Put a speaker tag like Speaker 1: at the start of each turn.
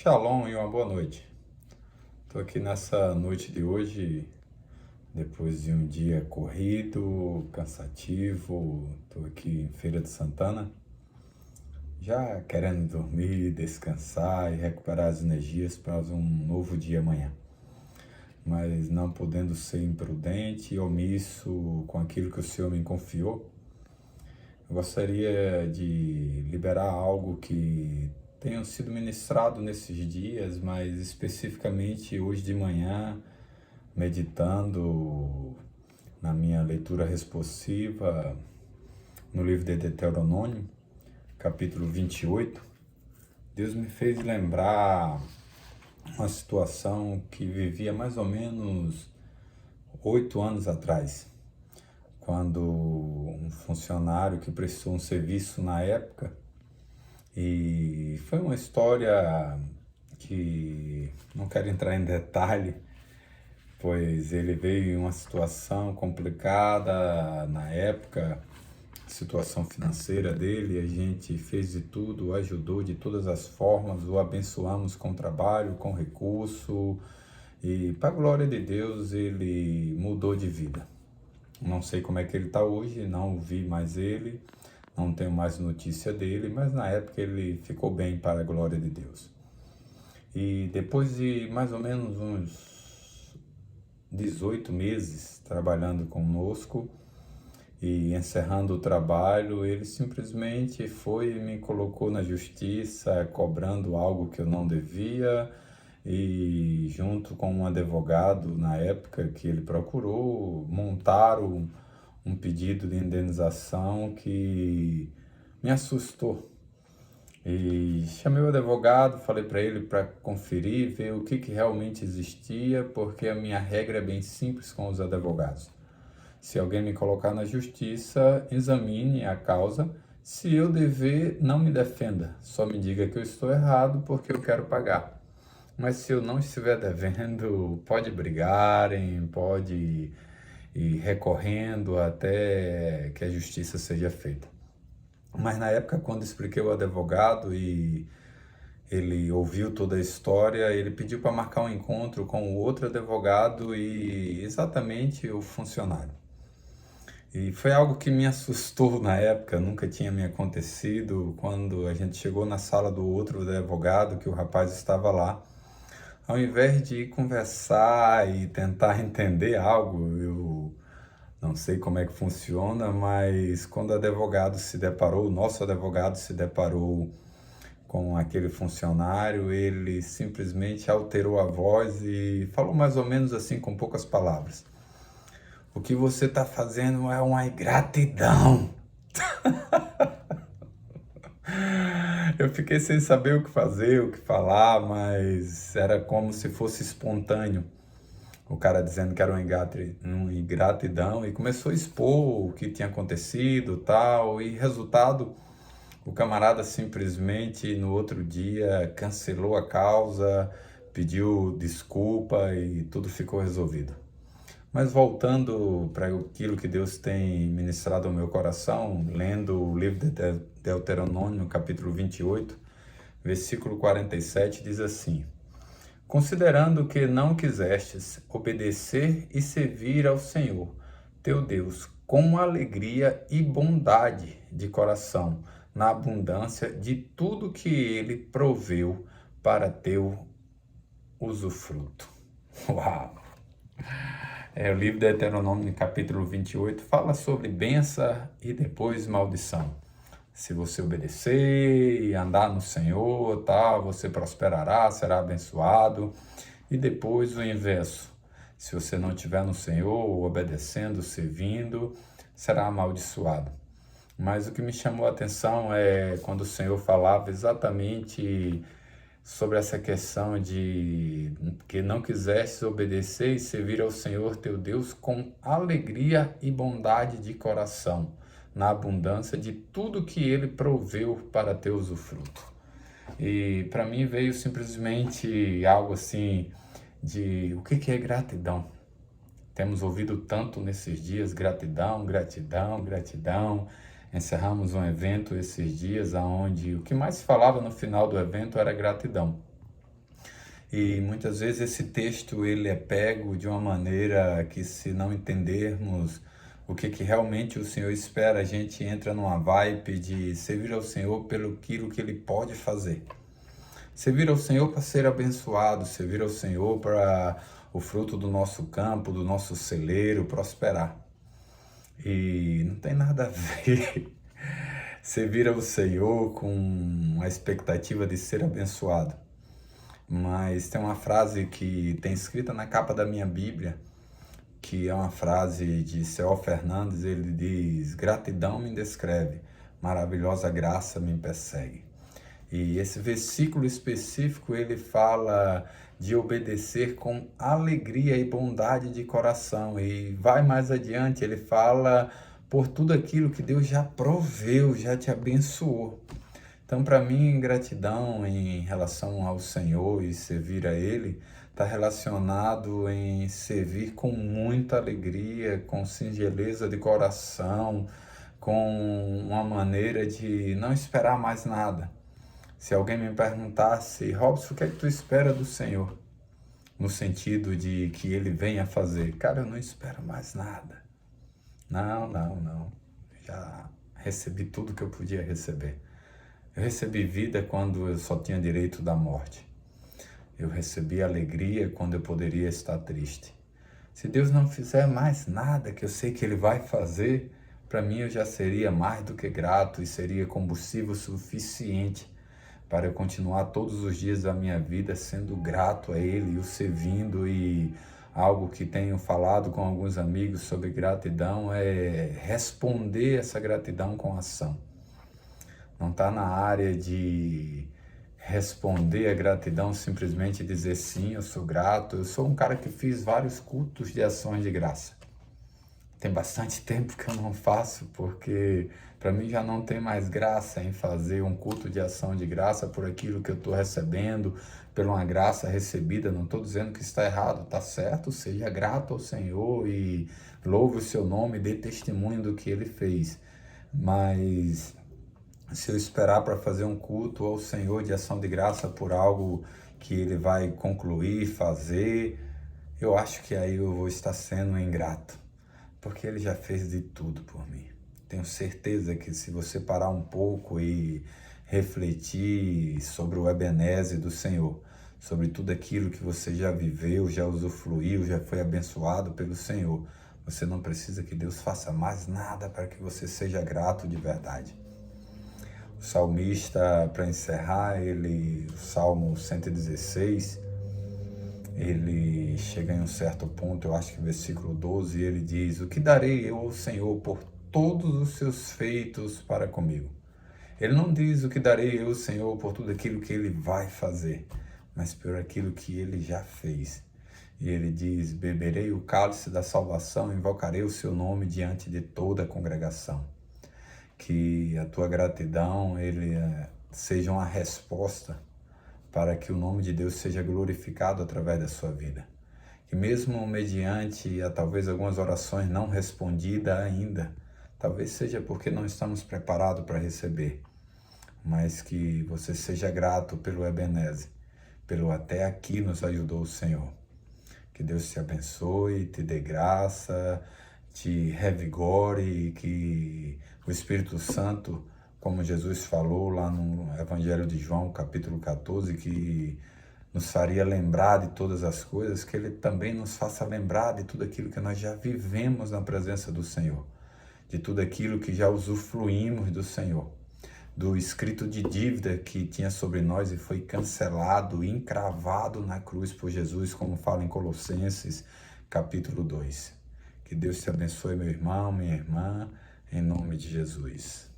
Speaker 1: Shalom e uma boa noite. Estou aqui nessa noite de hoje, depois de um dia corrido, cansativo. Estou aqui em Feira de Santana, já querendo dormir, descansar e recuperar as energias para um novo dia amanhã. Mas não podendo ser imprudente e omisso com aquilo que o Senhor me confiou, eu gostaria de liberar algo que tenha sido ministrado nesses dias, mas especificamente hoje de manhã, meditando na minha leitura responsiva no livro de Deuteronômio, capítulo 28, Deus me fez lembrar uma situação que vivia mais ou menos 8 anos atrás, quando um funcionário que prestou um serviço na época, e foi uma história que não quero entrar em detalhe, pois ele veio em uma situação complicada na época, situação financeira dele, a gente fez de tudo, o ajudou de todas as formas, o abençoamos com trabalho, com recurso, e para a glória de Deus ele mudou de vida. Não sei como é que ele está hoje, não vi mais ele, não tenho mais notícia dele, mas na época ele ficou bem para a glória de Deus. E depois de mais ou menos uns 18 meses trabalhando conosco e encerrando o trabalho, ele simplesmente foi e me colocou na justiça, cobrando algo que eu não devia, e junto com um advogado na época que ele procurou, montaram um pedido de indenização que me assustou. E chamei o advogado, falei para ele para conferir, ver o que realmente existia, porque a minha regra é bem simples com os advogados. Se alguém me colocar na justiça, examine a causa. Se eu dever, não me defenda, só me diga que eu estou errado porque eu quero pagar. Mas se eu não estiver devendo, pode brigarem, pode ir recorrendo até que a justiça seja feita. Mas na época, quando expliquei ao advogado e ele ouviu toda a história, ele pediu para marcar um encontro com o outro advogado e exatamente o funcionário. E foi algo que me assustou na época, nunca tinha me acontecido. Quando a gente chegou na sala do outro advogado, que o rapaz estava lá, ao invés de conversar e tentar entender algo, eu não sei como é que funciona, mas quando o advogado se deparou, o nosso advogado se deparou com aquele funcionário, ele simplesmente alterou a voz e falou mais ou menos assim, com poucas palavras: o que você está fazendo é uma ingratidão. Eu fiquei sem saber o que fazer, o que falar, mas era como se fosse espontâneo. O cara dizendo que era uma ingratidão e começou a expor o que tinha acontecido e tal, e resultado, o camarada simplesmente no outro dia cancelou a causa, pediu desculpa e tudo ficou resolvido. Mas voltando para aquilo que Deus tem ministrado ao meu coração, lendo o livro de Deuteronômio, capítulo 28, versículo 47, diz assim: considerando que não quisestes obedecer e servir ao Senhor, teu Deus, com alegria e bondade de coração, na abundância de tudo que Ele proveu para teu usufruto. Uau! O livro de Deuteronômio, capítulo 28, fala sobre bênção e depois maldição. Se você obedecer e andar no Senhor, tá, você prosperará, será abençoado. E depois o inverso. Se você não estiver no Senhor, obedecendo, servindo, será amaldiçoado. Mas o que me chamou a atenção é quando o Senhor falava exatamente sobre essa questão de que não quisestes obedecer e servir ao Senhor teu Deus com alegria e bondade de coração, na abundância de tudo que Ele proveu para teu usufruto. E para mim veio simplesmente algo assim de o que é gratidão. Temos ouvido tanto nesses dias, gratidão, gratidão, gratidão. Encerramos um evento esses dias onde o que mais se falava no final do evento era gratidão. E muitas vezes esse texto ele é pego de uma maneira que, se não entendermos o que realmente o Senhor espera, a gente entra numa vibe de servir ao Senhor pelo aquilo que Ele pode fazer. Servir ao Senhor para ser abençoado, servir ao Senhor para o fruto do nosso campo, do nosso celeiro prosperar. E não tem nada a ver servir ao Senhor com a expectativa de ser abençoado. Mas tem uma frase que tem escrita na capa da minha Bíblia, que é uma frase de C.O. Fernandes. Ele diz: gratidão me descreve, maravilhosa graça me persegue. E esse versículo específico, ele fala de obedecer com alegria e bondade de coração. E vai mais adiante, ele fala por tudo aquilo que Deus já proveu, já te abençoou. Então, para mim, gratidão em relação ao Senhor e servir a Ele está relacionado em servir com muita alegria, com singeleza de coração, com uma maneira de não esperar mais nada. Se alguém me perguntasse: Robson, o que é que tu espera do Senhor? No sentido de que Ele venha fazer. Cara, eu não espero mais nada. Não. Já recebi tudo que eu podia receber. Eu recebi vida quando eu só tinha direito da morte. Eu recebi alegria quando eu poderia estar triste. Se Deus não fizer mais nada, que eu sei que Ele vai fazer, para mim eu já seria mais do que grato e seria combustível suficiente para eu continuar todos os dias da minha vida sendo grato a Ele e o servindo. E algo que tenho falado com alguns amigos sobre gratidão é responder essa gratidão com ação. Não está na área de responder a gratidão simplesmente dizer sim, eu sou grato. Eu sou um cara que fiz vários cultos de ações de graça. Tem bastante tempo que eu não faço, porque para mim já não tem mais graça em fazer um culto de ação de graça por aquilo que eu estou recebendo, por uma graça recebida. Não estou dizendo que está errado, está certo. Seja grato ao Senhor e louve o seu nome, dê testemunho do que Ele fez. Mas se eu esperar para fazer um culto ao Senhor de ação de graça por algo que Ele vai concluir, fazer, eu acho que aí eu vou estar sendo um ingrato, porque Ele já fez de tudo por mim. Tenho certeza que se você parar um pouco e refletir sobre o Ebenezer do Senhor, sobre tudo aquilo que você já viveu, já usufruiu, já foi abençoado pelo Senhor, você não precisa que Deus faça mais nada para que você seja grato de verdade. O salmista, para encerrar, o Salmo 116, ele chega em um certo ponto, eu acho que versículo 12, ele diz: o que darei eu ao Senhor por todos os seus feitos para comigo? Ele não diz o que darei eu ao Senhor por tudo aquilo que Ele vai fazer, mas por aquilo que Ele já fez. E ele diz: beberei o cálice da salvação, invocarei o seu nome diante de toda a congregação. Que a tua gratidão seja uma resposta para que o nome de Deus seja glorificado através da sua vida. Que mesmo mediante talvez algumas orações não respondidas ainda, talvez seja porque não estamos preparados para receber, mas que você seja grato pelo Ebenezer, pelo até aqui nos ajudou o Senhor. Que Deus te abençoe, te dê graça, te revigore, que o Espírito Santo, como Jesus falou lá no Evangelho de João, capítulo 14, que nos faria lembrar de todas as coisas, que Ele também nos faça lembrar de tudo aquilo que nós já vivemos na presença do Senhor, de tudo aquilo que já usufruímos do Senhor, do escrito de dívida que tinha sobre nós e foi cancelado, encravado na cruz por Jesus, como fala em Colossenses, capítulo 2. Que Deus te abençoe, meu irmão, minha irmã, em nome de Jesus.